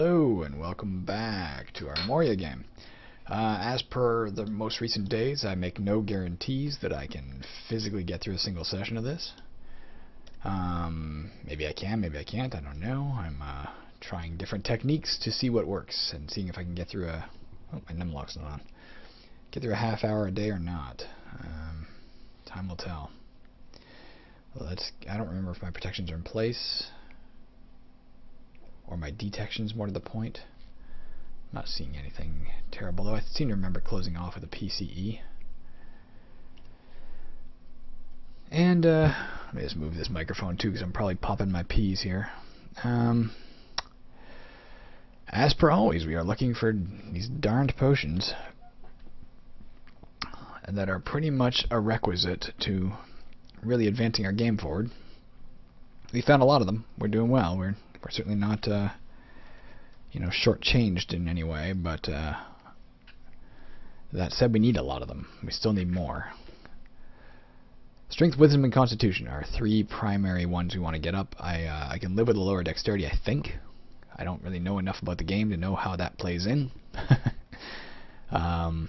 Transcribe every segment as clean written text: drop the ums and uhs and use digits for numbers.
Hello and welcome back to our Moria game. As per the most recent days, I make no guarantees that I can physically get through a single session of this. Maybe I can, maybe I can't, I don't know. I'm trying different techniques to see what works and seeing if I can get through a... Oh, my numlock's not on. Get through a half hour a day or not. Time will tell. Well, I don't remember if my protections are in place. Or my detection's more to the point. I'm not seeing anything terrible, though I seem to remember closing off with a PCE. And let me just move this microphone too, because I'm probably popping my P's here. As per always, we are looking for these darned potions that are pretty much a requisite to really advancing our game forward. We found a lot of them. We're doing well. We're certainly not, shortchanged in any way, but that said, we need a lot of them. We still need more. Strength, Wisdom, and Constitution are three primary ones we want to get up. I can live with a lower dexterity, I think. I don't really know enough about the game to know how that plays in. At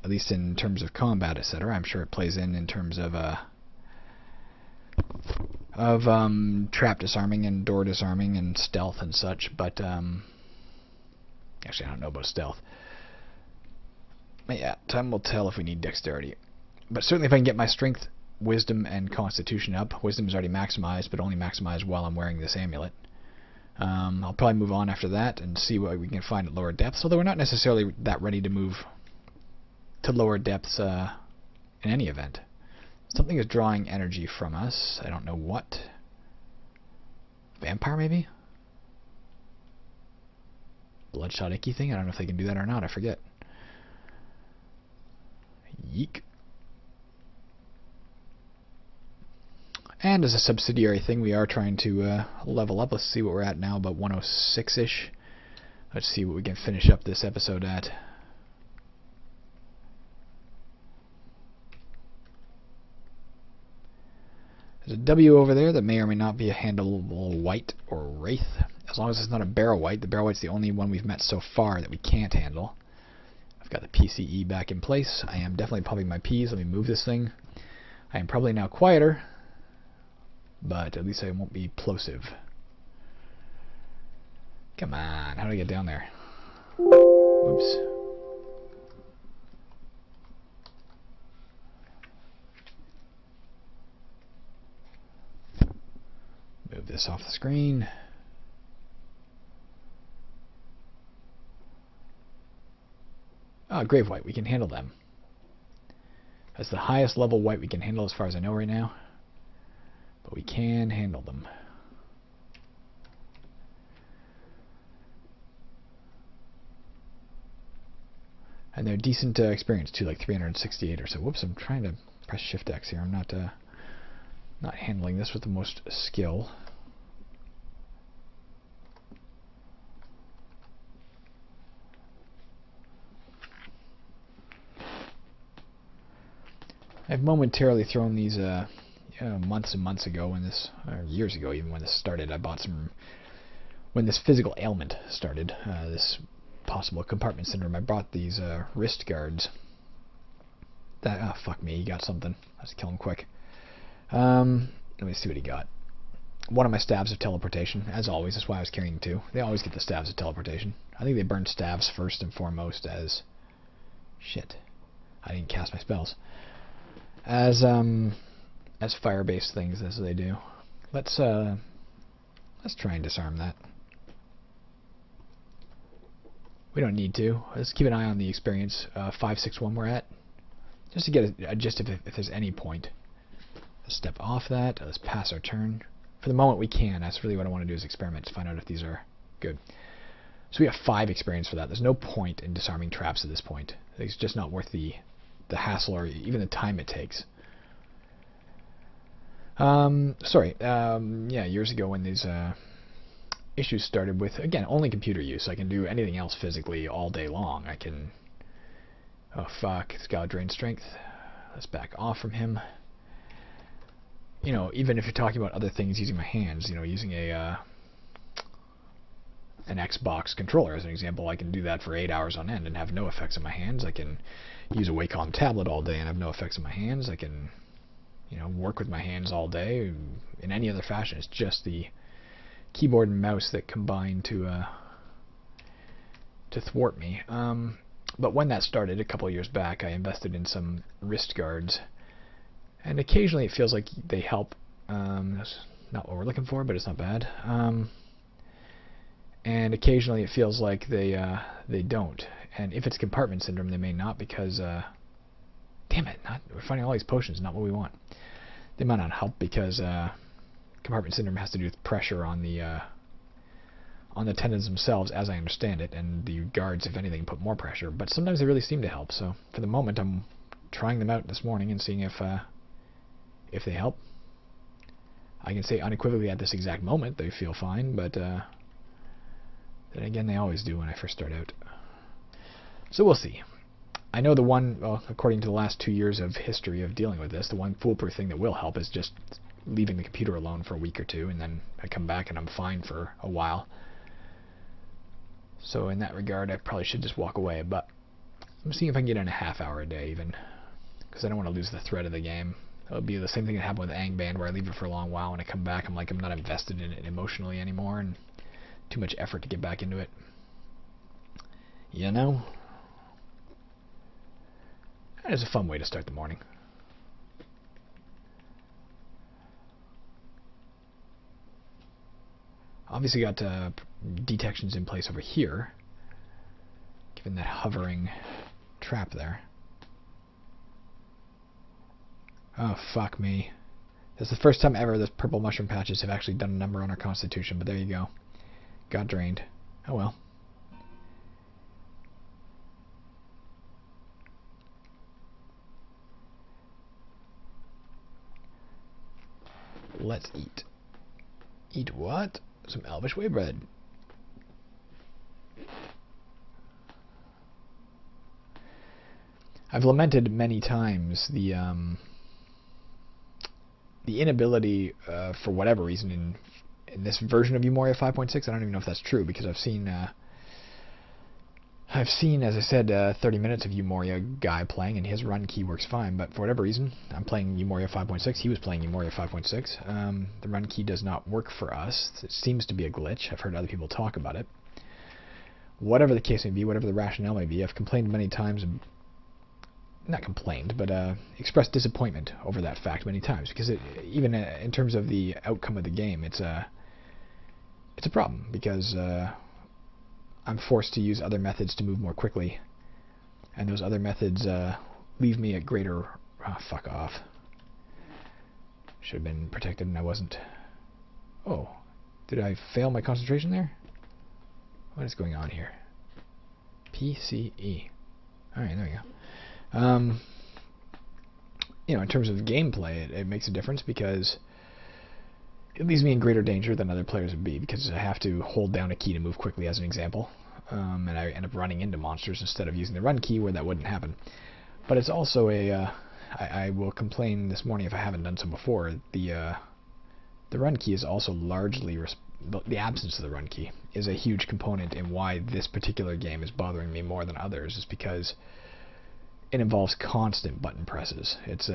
least in terms of combat, etc. I'm sure it plays in terms of trap disarming and door disarming and stealth and such, but actually I don't know about stealth. But yeah, time will tell if we need dexterity. But certainly if I can get my strength, wisdom, and constitution up. Wisdom is already maximized, but only maximized while I'm wearing this amulet. I'll probably move on after that and see what we can find at lower depths, although we're not necessarily that ready to move to lower depths in any event. Something is drawing energy from us. I don't know what. Vampire, maybe? Bloodshot icky thing? I don't know if they can do that or not. I forget. Yeek. And as a subsidiary thing, we are trying to level up. Let's see what we're at now, about 106-ish. Let's see what we can finish up this episode at. There's a W over there that may or may not be a handleable white or wraith. As long as it's not a barrel white. The barrel white's the only one we've met so far that we can't handle. I've got the PCE back in place. I am definitely popping my P's. Let me move this thing. I am probably now quieter, but at least I won't be plosive. Come on, how do I get down there? Oops. Move this off the screen. Grave white, we can handle them. That's the highest level white we can handle as far as I know right now. But we can handle them. And they're decent experience too, like 368 or so. Whoops, I'm trying to press Shift X here. I'm not handling this with the most skill. I've momentarily thrown these months and months ago, when this, or years ago even, when this started. I bought some when this physical ailment started, this possible compartment syndrome. I bought these wrist guards. That fuck me, he got something. Let's kill him quick. Let me see what he got. One of my staves of teleportation, as always. That's why I was carrying two. They always get the staves of teleportation. I think they burn staves first and foremost as... Shit. I didn't cast my spells. As fire-based things, as they do. Let's try and disarm that. We don't need to. Let's keep an eye on the experience 561 we're at, just to get a gist if there's any point. Let's step off that. Let's pass our turn. For the moment we can. That's really what I want to do, is experiment to find out if these are good. So we have 5 experience for that. There's no point in disarming traps at this point. It's just not worth the hassle or even the time it takes. Yeah, years ago when these issues started with, again, only computer use. I can do anything else physically all day long. I can... Oh, fuck. It's got drain strength. Let's back off from him. Even if you're talking about other things using my hands, using a an Xbox controller, as an example. I can do that for 8 hours on end and have no effects on my hands. I can use a Wacom tablet all day and have no effects on my hands. I can, work with my hands all day in any other fashion. It's just the keyboard and mouse that combine to thwart me. But when that started a couple of years back, I invested in some wrist guards, and occasionally it feels like they help. That's not what we're looking for, but it's not bad. And occasionally it feels like they don't. And if it's compartment syndrome, they may not, because damn it, we're finding all these potions, not what we want. They might not help because compartment syndrome has to do with pressure on the tendons themselves, as I understand it, and the guards, if anything, put more pressure. But sometimes they really seem to help. So for the moment, I'm trying them out this morning and seeing if they help. I can say unequivocally at this exact moment they feel fine, but then again, they always do when I first start out. So we'll see. I know the one, well, according to the last 2 years of history of dealing with this, the one foolproof thing that will help is just leaving the computer alone for a week or two, and then I come back and I'm fine for a while. So in that regard, I probably should just walk away, but I'm seeing if I can get in a half hour a day even, because I don't want to lose the thread of the game. It'll be the same thing that happened with Angband, where I leave it for a long while, and I come back, I'm like, I'm not invested in it emotionally anymore, and too much effort to get back into it. You know? It's a fun way to start the morning. Obviously got detections in place over here, given that hovering trap there. Oh, fuck me. That's the first time ever those purple mushroom patches have actually done a number on our constitution, but there you go. Got drained. Oh well. Let's eat. Eat what? Some Elvish whey bread. I've lamented many times the inability, for whatever reason, in this version of UMoria 5.6. I don't even know if that's true, because I've seen, as I said, 30 minutes of UMoria guy playing, and his run key works fine, but for whatever reason, I'm playing UMoria 5.6, he was playing UMoria 5.6, the run key does not work for us. It seems to be a glitch. I've heard other people talk about it. Whatever the case may be, whatever the rationale may be, I've complained many times, not complained, but expressed disappointment over that fact many times, because even in terms of the outcome of the game, it's a problem, because I'm forced to use other methods to move more quickly, and those other methods leave me at greater... Oh, fuck off. Should have been protected and I wasn't. Oh, did I fail my concentration there? What is going on here? PCE. Alright, there we go. In terms of gameplay, it makes a difference, because it leaves me in greater danger than other players would be, because I have to hold down a key to move quickly, as an example, and I end up running into monsters instead of using the run key, where that wouldn't happen. But it's also I will complain this morning, if I haven't done so before, the run key is also largely, the absence of the run key is a huge component in why this particular game is bothering me more than others, is because it involves constant button presses. It's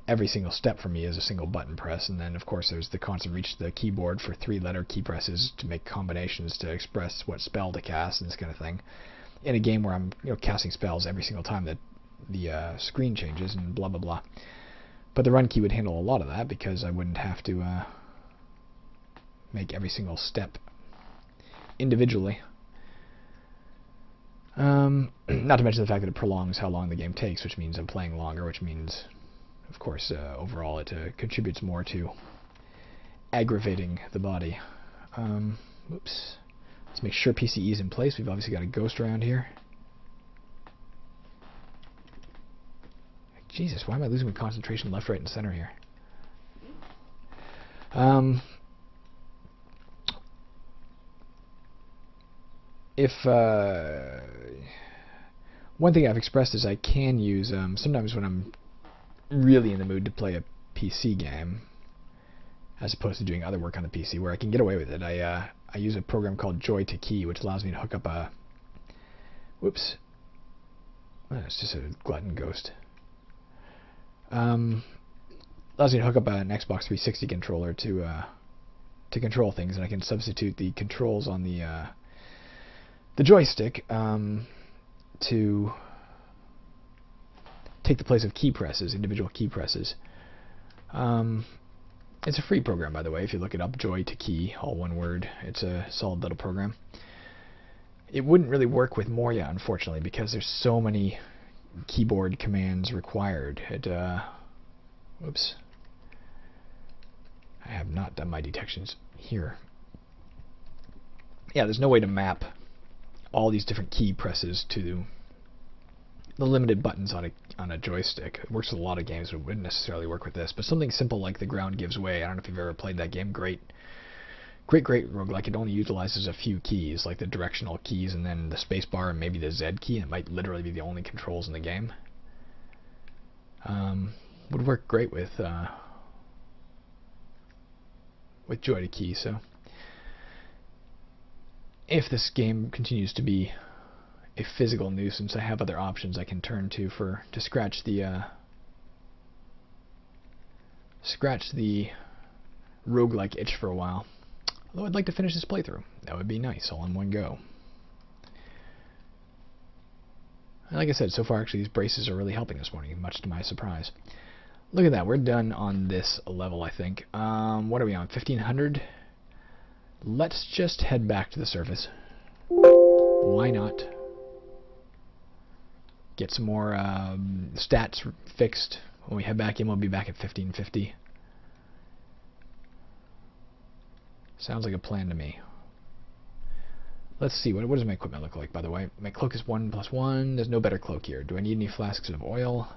every single step for me is a single button press, and then of course there's the constant reach to the keyboard for 3-letter key presses to make combinations to express what spell to cast and this kind of thing. In a game where I'm casting spells every single time that the screen changes and blah blah blah. But the run key would handle a lot of that, because I wouldn't have to make every single step individually. Not to mention the fact that it prolongs how long the game takes, which means I'm playing longer, which means, of course, overall it contributes more to aggravating the body. Oops. Let's make sure PCE is in place. We've obviously got a ghost around here. Jesus, why am I losing my concentration left, right, and center here? One thing I've expressed is I can use, sometimes when I'm really in the mood to play a PC game, as opposed to doing other work on the PC, where I can get away with it, I use a program called Joy to Key, which allows me to hook up a... Whoops. Oh, it's just a glutton ghost. Allows me to hook up an Xbox 360 controller to control things, and I can substitute the controls on the joystick to take the place of key presses, individual key presses. It's a free program, by the way. If you look it up, Joy to Key, all one word. It's a solid little program. It wouldn't really work with Moria, unfortunately, because there's so many keyboard commands required. Whoops. I have not done my detections here. Yeah, there's no way to map all these different key presses to the limited buttons on a joystick. It works with a lot of games, but it wouldn't necessarily work with this. But something simple like The Ground Gives Way, I don't know if you've ever played that game. Great roguelike. It only utilizes a few keys, like the directional keys and then the space bar and maybe the Z key. It might literally be the only controls in the game. Would work great with Joy to Key. So if this game continues to be a physical nuisance, I have other options I can turn to scratch the roguelike itch for a while. Although I'd like to finish this playthrough. That would be nice, all in one go. And like I said, so far actually these braces are really helping this morning, much to my surprise. Look at that, we're done on this level, I think. What are we on, 1500? Let's just head back to the surface. Why not? Get some more stats fixed. When we head back in, we'll be back at 1550. Sounds like a plan to me. Let's see, what does my equipment look like, by the way? My cloak is 1+1. There's no better cloak here. Do I need any flasks of oil?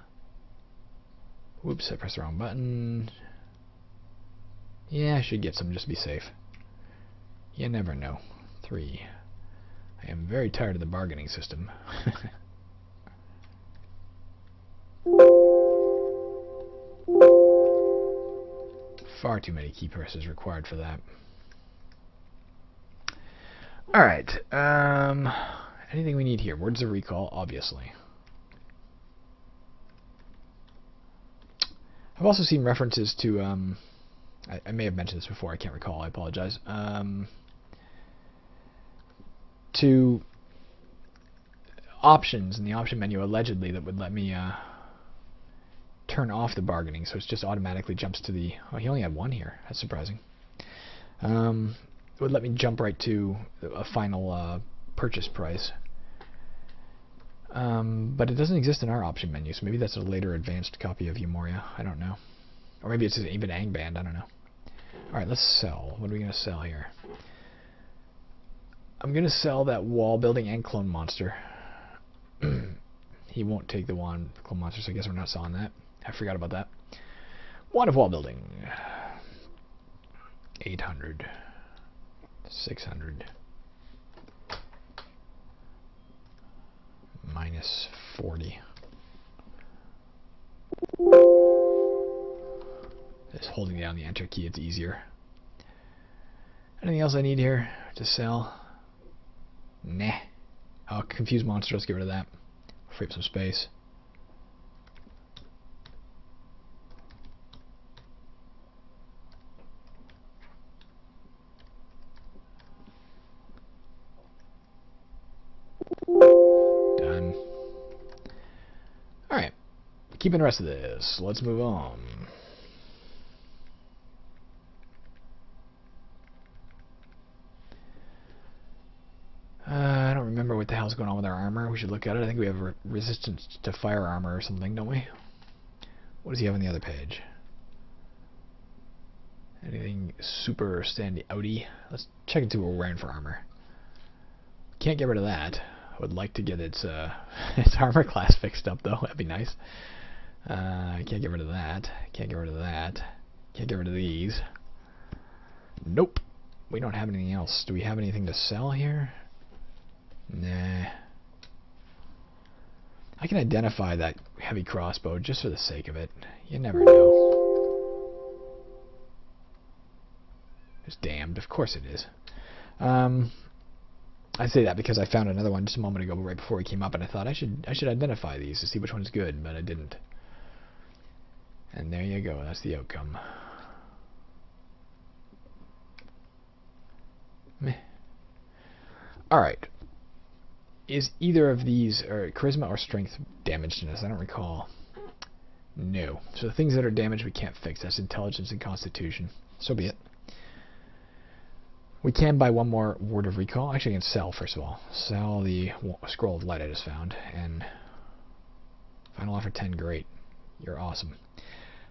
Whoops, I pressed the wrong button. Yeah, I should get some just to be safe. You never know. 3. I am very tired of the bargaining system. Far too many key presses required for that. Alright, anything we need here? Words of recall, obviously. I've also seen references to, I may have mentioned this before, I can't recall, I apologize, to options in the option menu, allegedly, that would let me turn off the bargaining, so it just automatically jumps to the... Oh, he only had one here. That's surprising. It would let me jump right to a final purchase price. But it doesn't exist in our option menu, so maybe that's a later advanced copy of UMoria. I don't know. Or maybe it's even Angband, I don't know. Alright, let's sell. What are we going to sell here? I'm going to sell that wall building and clone monster. He won't take the clone monster, so I guess we're not selling that. I forgot about that. Wand of wall building. 800. 600. Minus 40. Just holding down the enter key, it's easier. Anything else I need here to sell? Nah. Oh, confused monster, let's get rid of that. Free up some space. Done. Alright. Keeping the rest of this. Let's move on. I don't remember what the hell's going on with our armor. We should look at it. I think we have resistance to fire armor or something, don't we? What does he have on the other page? Anything super standy outy? Let's check and see what we're wearing for armor. Can't get rid of that. I would like to get its its armor class fixed up, though. That'd be nice. Can't get rid of that. Can't get rid of that. Can't get rid of these. Nope. We don't have anything else. Do we have anything to sell here? Nah. I can identify that heavy crossbow just for the sake of it. You never know. It's damned. Of course it is. I say that because I found another one just a moment ago right before we came up, and I thought I should identify these to see which one's good, but I didn't. And there you go. That's the outcome. Meh. All right. Is either of these charisma or strength damaged in this? I don't recall. No. So the things that are damaged we can't fix. That's intelligence and constitution. So be it. We can buy one more word of recall. Actually, I can sell, first of all. Sell the scroll of light I just found. And final offer 10. Great. You're awesome.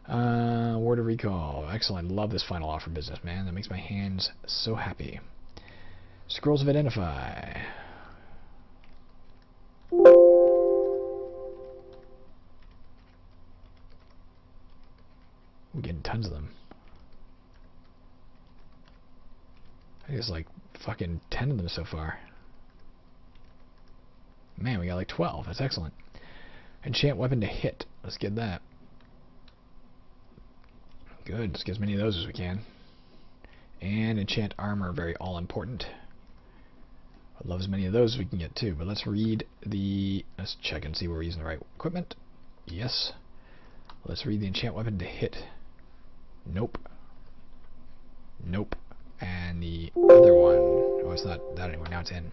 Word of recall. Excellent. Love this final offer business, man. That makes my hands so happy. Scrolls of identify. We're getting tons of them. I think it's like fucking 10 of them so far. Man, we got like 12. That's excellent. Enchant weapon to hit. Let's get that. Good. Let's get as many of those as we can. And enchant armor. Very all important. I'd love as many of those as we can get too. But let's read the... Let's check and see we're using the right equipment. Yes. Let's read the enchant weapon to hit. Nope. Nope. And the other one... Oh, it's not that anymore. Now it's in.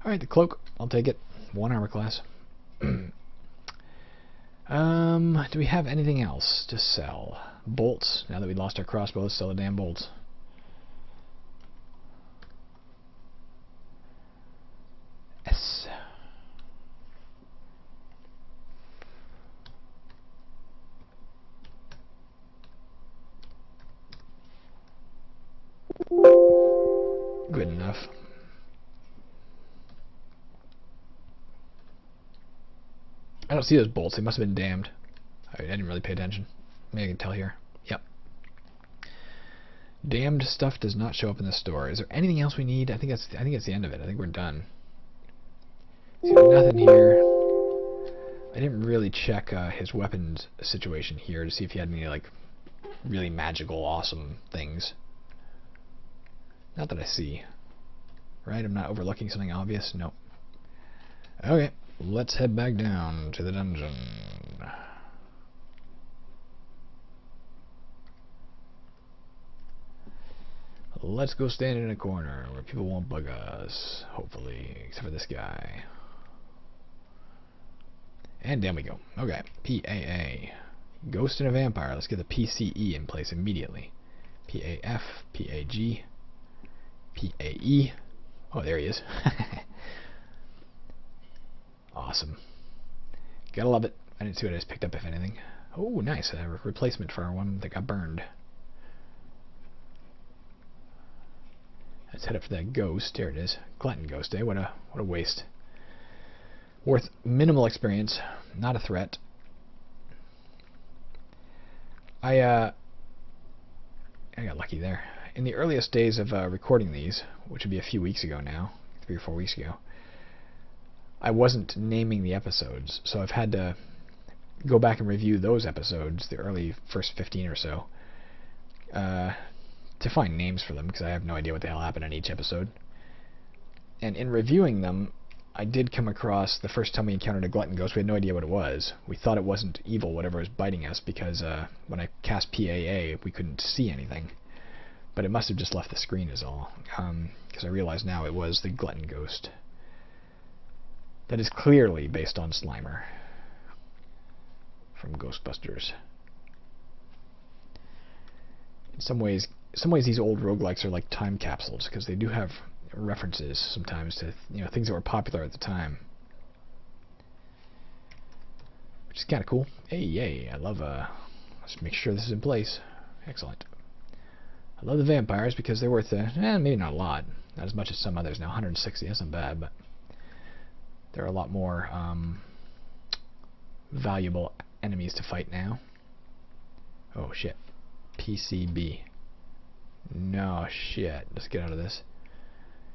Alright, the cloak. I'll take it. 1 armor class. Do we have anything else to sell? Bolts. Now that we lost our crossbow, let's sell the damn bolts. Yes. Good enough. I don't see those bolts. They must have been damned. I didn't really pay attention. Maybe I can tell here. Yep. Damned stuff does not show up in the store. Is there anything else we need? I think that's the end of it. I think we're done. See, nothing here. I didn't really check his weapons situation here to see if he had any like really magical, awesome things. Not that I see. Right? I'm not overlooking something obvious? Nope. Okay. Let's head back down to the dungeon. Let's go stand in a corner where people won't bug us. Hopefully. Except for this guy. And down we go. Okay. PAA. Ghost and a vampire. Let's get the PCE in place immediately. PAF. PAG. PAE. Oh, there he is. Awesome. Gotta love it. I didn't see what I just picked up, if anything. Oh, nice. A replacement for our one that got burned. Let's head up for that ghost. There it is. Glutton ghost, eh? What a waste. Worth minimal experience. Not a threat. I got lucky there. In the earliest days of recording these, which would be a few weeks ago now, 3 or 4 weeks ago, I wasn't naming the episodes, so I've had to go back and review those episodes, the early first 15 or so, to find names for them, because I have no idea what the hell happened in each episode. And in reviewing them, I did come across the first time we encountered a glutton ghost. We had no idea what it was. We thought it wasn't evil, whatever was biting us, because when I cast PAA, we couldn't see anything. But it must have just left the screen is all, because I realize now it was the glutton ghost. That is clearly based on Slimer from Ghostbusters. In some ways these old roguelikes are like time capsules, because they do have references sometimes to things that were popular at the time, which is kind of cool. Hey, yay! I love. Let's make sure this is in place. Excellent. I love the vampires because they're worth maybe not a lot, not as much as some others. Now 160, that's not bad, but there are a lot more valuable enemies to fight now. Oh shit. PCB. No shit. Let's get out of this.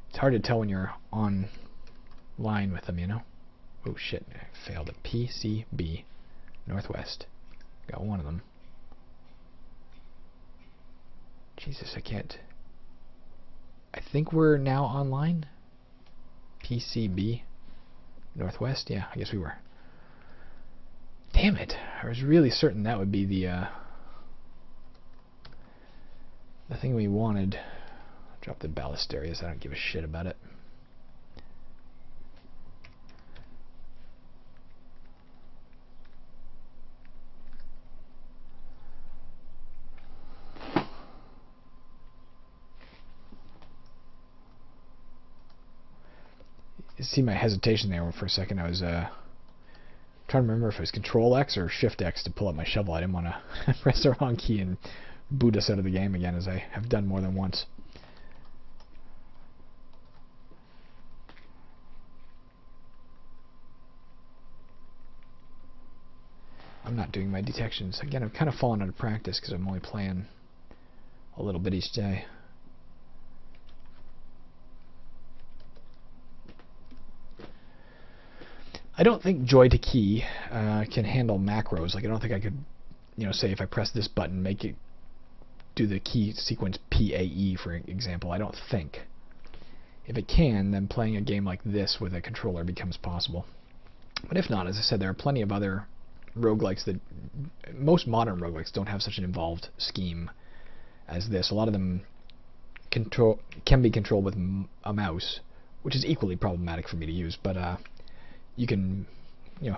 It's hard to tell when you're on line with them, you know? Oh shit. I failed it. PCB. Northwest. Got one of them. Jesus, I can't. I think we're now online. PCB Northwest. Yeah, I guess we were. Damn it! I was really certain that would be the thing we wanted. Drop the ballistarius. I don't give a shit about it. You see my hesitation there for a second. I was trying to remember if it was Control X or Shift X to pull up my shovel. I didn't want to press the wrong key and boot us out of the game again, as I have done more than once. I'm not doing my detections. Again, I've kind of fallen out of practice because I'm only playing a little bit each day. I don't think Joy to Key can handle macros. Like, I don't think I could, say if I press this button, make it do the key sequence PAE, for example. I don't think. If it can, then playing a game like this with a controller becomes possible. But if not, as I said, there are plenty of other roguelikes that... Most modern roguelikes don't have such an involved scheme as this. A lot of them can be controlled with a mouse, which is equally problematic for me to use, but you can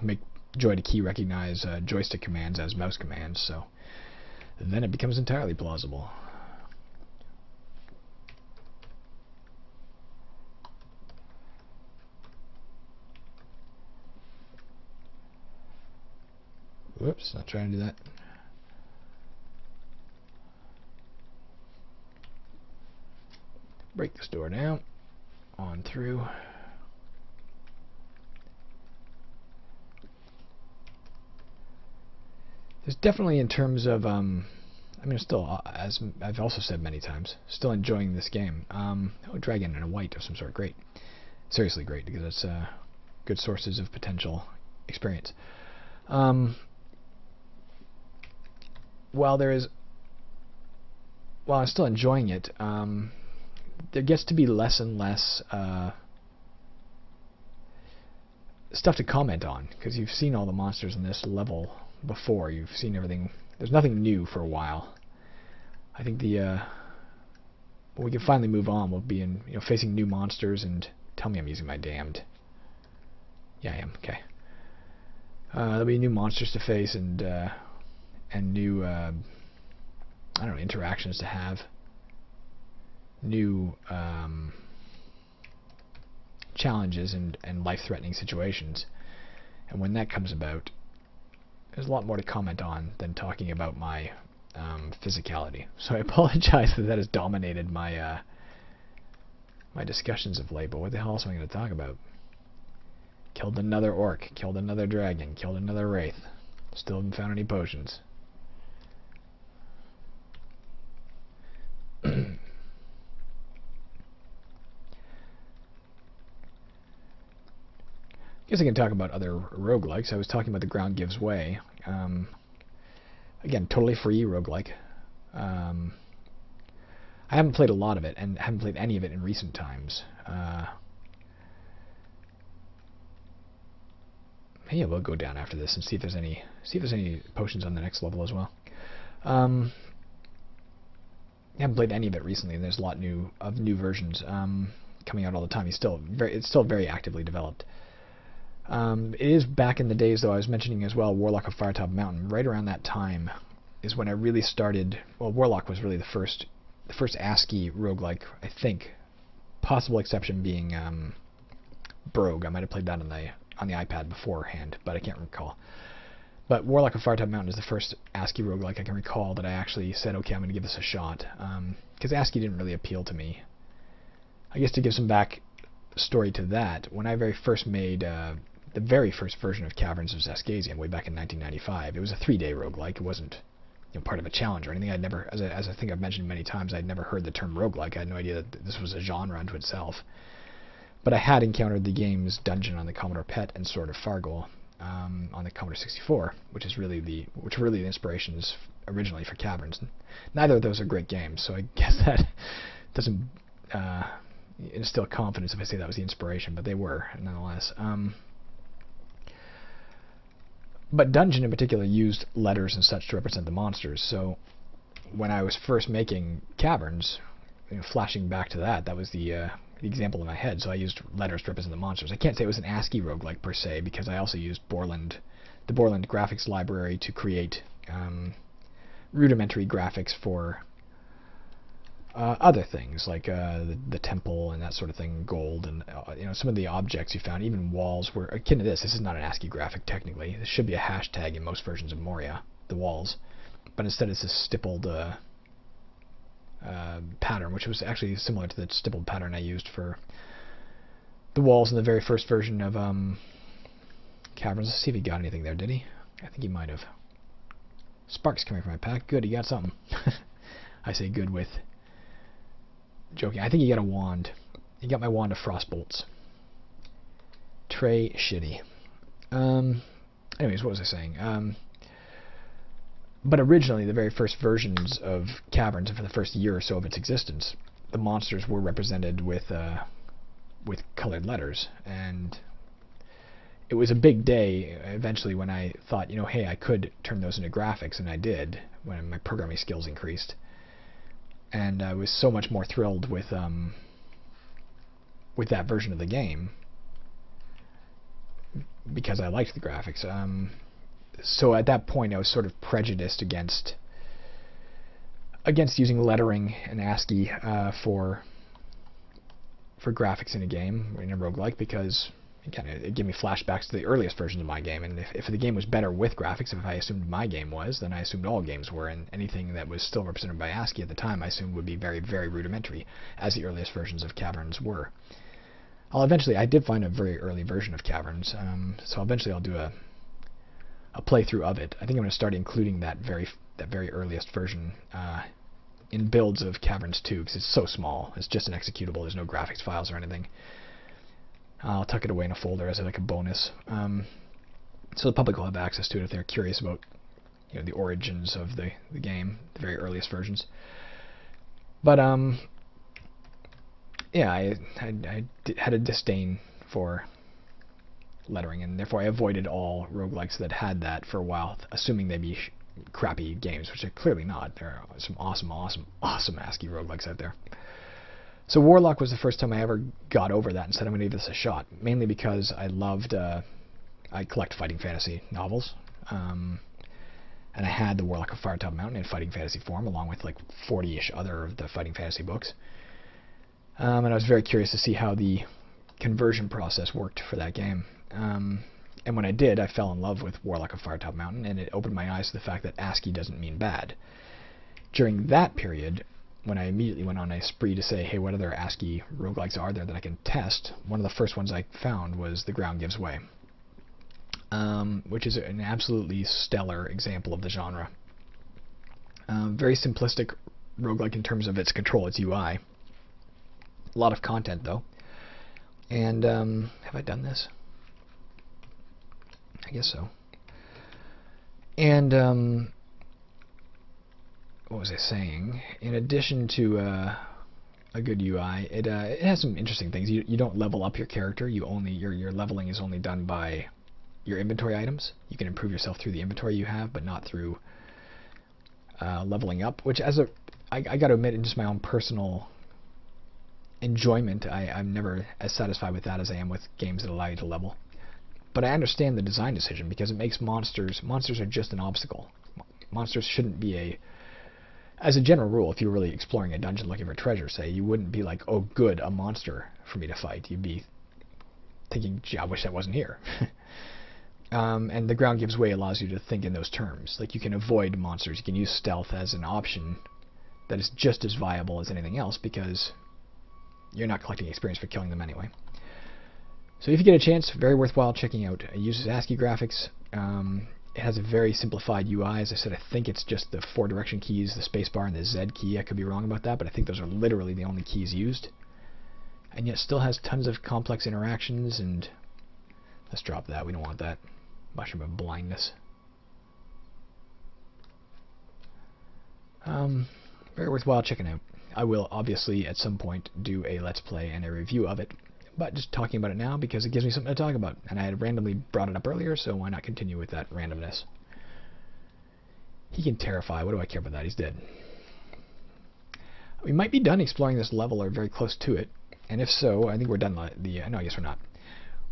make Joy to Key recognize joystick commands as mouse commands, so then it becomes entirely plausible. Whoops, not trying to do that. Break this door down. On through. There's definitely, in terms of, still, as I've also said many times, still enjoying this game. Dragon and a white of some sort, great. Seriously great, because it's good sources of potential experience. While I'm still enjoying it, there gets to be less and less stuff to comment on, because you've seen all the monsters in this level before. You've seen everything. There's nothing new for a while. I think when we can finally move on, we'll be in facing new monsters. And tell me I'm using my damned. Yeah, I am. Okay. There'll be new monsters to face and new interactions to have. New challenges and life-threatening situations. And when that comes about, there's a lot more to comment on than talking about my physicality. So I apologize that has dominated my my discussions of late, but what the hell else am I going to talk about? Killed another orc, killed another dragon, killed another wraith. Still haven't found any potions. I guess I can talk about other roguelikes. I was talking about The Ground Gives Way. Again, totally free roguelike. I haven't played a lot of it, and haven't played any of it in recent times. Maybe we'll go down after this and see if there's any potions on the next level as well. I haven't played any of it recently, and there's a lot of new versions coming out all the time. It's still very actively developed. It is back in the days, though. I was mentioning as well Warlock of Firetop Mountain. Right around that time is when I really started. Well, Warlock was really the first ASCII roguelike, I think. Possible exception being Brogue. I might have played that on the iPad beforehand, but I can't recall. But Warlock of Firetop Mountain is the first ASCII roguelike I can recall that I actually said, okay, I'm going to give this a shot. Because ASCII didn't really appeal to me. I guess to give some backstory to that, when I very first made the very first version of Caverns of Zascasian way back in 1995, it was a 3-day roguelike. It wasn't part of a challenge or anything. I'd never, as I think I've mentioned many times, I'd never heard the term roguelike. I had no idea that this was a genre unto itself. But I had encountered the game's dungeon on the Commodore PET and Sword of Fargol on the Commodore 64, which were really the inspirations originally for Caverns. Neither of those are great games, so I guess that doesn't instill confidence if I say that was the inspiration, but they were nonetheless. But Dungeon in particular used letters and such to represent the monsters. So when I was first making caverns, flashing back to that was the example in my head. So I used letters to represent the monsters. I can't say it was an ASCII roguelike per se, because I also used the Borland graphics library to create rudimentary graphics for other things like the temple and that sort of thing, gold, and some of the objects you found, even walls, were akin to this. This is not an ASCII graphic technically. This should be a hashtag in most versions of Moria, the walls, but instead it's a stippled pattern, which was actually similar to the stippled pattern I used for the walls in the very first version of Caverns. Let's see if he got anything there. Did he? I think he might have. Sparks coming from my pack. Good, he got something. I say good with joking. I think he got a wand. He got my wand of frost bolts. Trey shitty. Anyways, what was I saying? But originally, the very first versions of Caverns, and for the first year or so of its existence, the monsters were represented with colored letters, and it was a big day eventually when I thought, hey, I could turn those into graphics, and I did when my programming skills increased. And I was so much more thrilled with that version of the game because I liked the graphics. So at that point, I was sort of prejudiced against using lettering and ASCII for graphics in a game, in a roguelike, because it gave me flashbacks to the earliest versions of my game. And if the game was better with graphics, if I assumed my game was, then I assumed all games were, and anything that was still represented by ASCII at the time I assumed would be very, very rudimentary, as the earliest versions of Caverns were. I did find a very early version of Caverns, so eventually I'll do a playthrough of it. I think I'm going to start including that very earliest version in builds of Caverns 2, because it's so small. It's just an executable. There's no graphics files or anything. I'll tuck it away in a folder as like a bonus, so the public will have access to it if they're curious about the origins of the game, the very earliest versions. But yeah, I had a disdain for lettering, and therefore I avoided all roguelikes that had that for a while, assuming they'd be crappy games, which they're clearly not. There are some awesome ASCII roguelikes out there. So Warlock was the first time I ever got over that and said I'm going to give this a shot, mainly because I loved, I collect fighting fantasy novels, and I had the Warlock of Firetop Mountain in fighting fantasy form, along with like 40-ish other of the fighting fantasy books. And I was very curious to see how the conversion process worked for that game. And when I did, I fell in love with Warlock of Firetop Mountain, and it opened my eyes to the fact that ASCII doesn't mean bad. During that period, when I immediately went on a spree to say, hey, what other ASCII roguelikes are there that I can test, one of the first ones I found was The Ground Gives Way, which is an absolutely stellar example of the genre. Very simplistic roguelike in terms of its control, its UI. A lot of content, though. And have I done this? I guess so. And what was I saying? In addition to a good UI, it has some interesting things. You don't level up your character. Your leveling is only done by your inventory items. You can improve yourself through the inventory you have, but not through leveling up. Which, I got to admit, in just my own personal enjoyment, I'm never as satisfied with that as I am with games that allow you to level. But I understand the design decision, because it makes monsters are just an obstacle. Monsters shouldn't be as a general rule, if you were really exploring a dungeon looking for treasure, say, you wouldn't be like, oh good, a monster for me to fight. You'd be thinking, gee, I wish that wasn't here. And The Ground Gives Way allows you to think in those terms. Like, you can avoid monsters, you can use stealth as an option that is just as viable as anything else, because you're not collecting experience for killing them anyway. So if you get a chance, very worthwhile checking out. It uses ASCII graphics. It has a very simplified UI. As I said, I think it's just the 4 direction keys, the spacebar, and the Z key. I could be wrong about that, but I think those are literally the only keys used. And yet still has tons of complex interactions, and let's drop that. We don't want that. Mushroom of blindness. Very worthwhile checking out. I will obviously at some point do a Let's Play and a review of it, but just talking about it now because it gives me something to talk about, and I had randomly brought it up earlier, so why not continue with that randomness? He can terrify. What do I care about that? He's dead. We might be done exploring this level or very close to it, and if so, I think we're done no, I guess we're not.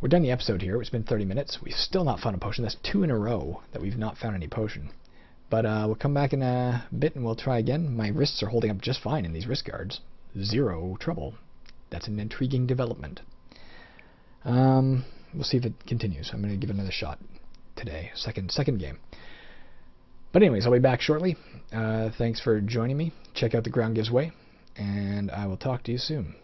We're done the episode here. It's been 30 minutes. We've still not found a potion. That's 2 in a row that we've not found any potion. But we'll come back in a bit and we'll try again. My wrists are holding up just fine in these wrist guards. 0 trouble. That's an intriguing development. We'll see if it continues. I'm going to give it another shot today. Second game. But anyways, I'll be back shortly. Thanks for joining me. Check out The Ground Gives Way, and I will talk to you soon.